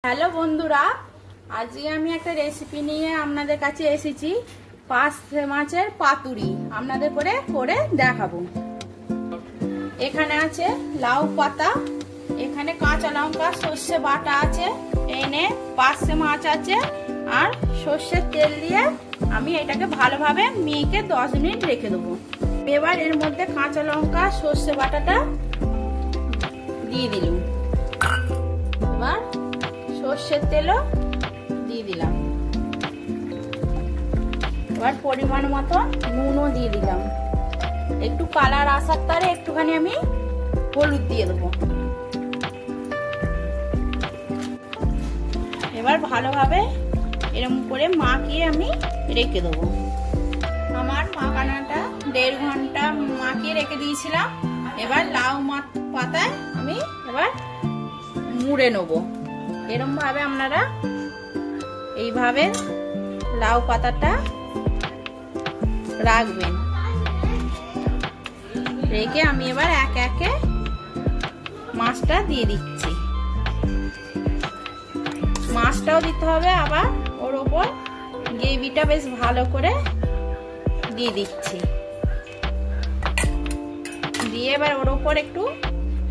Hello বন্ধুরা, আজকে আমি একটা রেসিপি নিয়ে আপনাদের কাছে এসেছি। পার্শে মাছের পাতুরি আপনাদের করে দেখাবো। এখানে আছে লাউ পাতা, এখানে কাঁচা লঙ্কা, সর্ষে বাটা আছে, এনে পার্শে মাছ আছে আর সর্ষের তেল দিয়ে আমি এটাকে ভালোভাবে মেখে 10 মিনিট রেখে দেবো। এবার এর মধ্যে কাঁচা লঙ্কা সর্ষে বাটাটা দিয়ে দিলাম। এবার সর্ষের তেলও দিয়ে দিলাম। এবার পরিমাণ মতো নুনও দিয়ে দিলাম। একটু কালার আসার তারে একটুখানি আমি হলুদ দিয়ে দেবো। এবার ভালোভাবে এরকম করে মাখিয়ে আমি রেখে দেবো। আমার মাখানাটা 1.5 ঘন্টা মাখিয়ে রেখে দিয়েছিলাম। এবার লাউ পাতায় আমি এবার মুড়ে নেবো। এরকম ভাবে আপনারা এইভাবে লাউ পাতাটা রাখবেন। রেখে আমি এবার একে একে মাছটা দিয়ে দিচ্ছি। মাছটাও দিতে হবে, আবার ওর ওপর গ্রেভিটা বেশ ভালো করে দিয়ে দিচ্ছি। দিয়ে এবার ওর ওপর একটু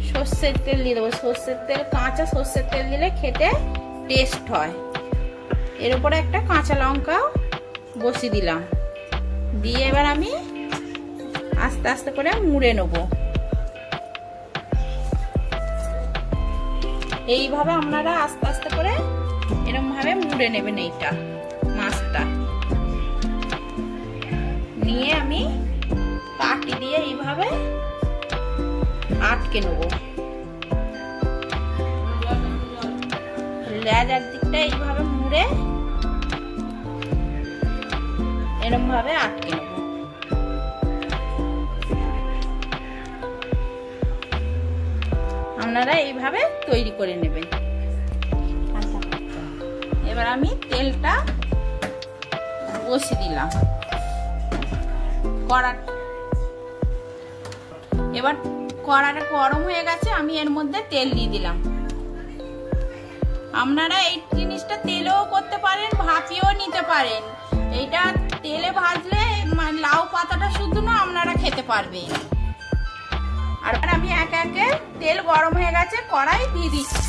সর্ষের তেল দিয়ে দেবো। সর্ষের তেল, কাঁচা সর্ষের তেল দিলে খেতে টেস্ট হয়। এর উপরে একটা কাঁচা লঙ্কাও বসিয়ে দিলাম। দিয়ে এবার আমি আস্তে আস্তে করে মুড়ে নেব। এইভাবে আপনারা আস্তে আস্তে করে এরকম ভাবে মুড়ে নেবেন এইটা মাছটা। নিয়ে আমি কাঠি দিয়ে এইভাবে আটকে নেব। লেজের দিকটা এইভাবে মুড়ে এরকম ভাবে আটকে নেব। আপনারা এইভাবে তৈরি করে নেবেন। এবার আমি তেলটা বসিয়ে দিলাম কড়াটা। এবার কড়াটা গরম হয়ে গেছে, আমি এর মধ্যে তেল দিয়ে দিলাম। আপনারা এই জিনিসটা তেলেও করতে পারেন, ভাপিয়েও নিতে পারেন। এইটা তেলে ভাজলে লাউ পাতাটা শুধু না আপনারা খেতে পারবেন। আর আমি একে একে তেল গরম হয়ে গেছে, কড়াই দিয়ে দিচ্ছি।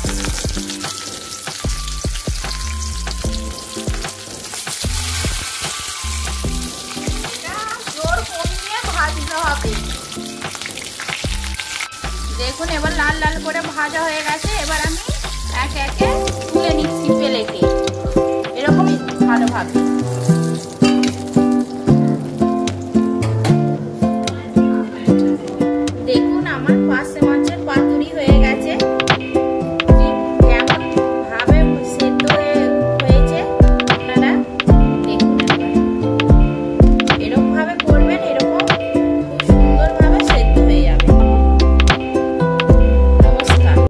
জোর কমিয়ে ভাজতে হবে। দেখুন এবার লাল লাল করে ভাজা হয়ে গেছে। এবার আমি একে একে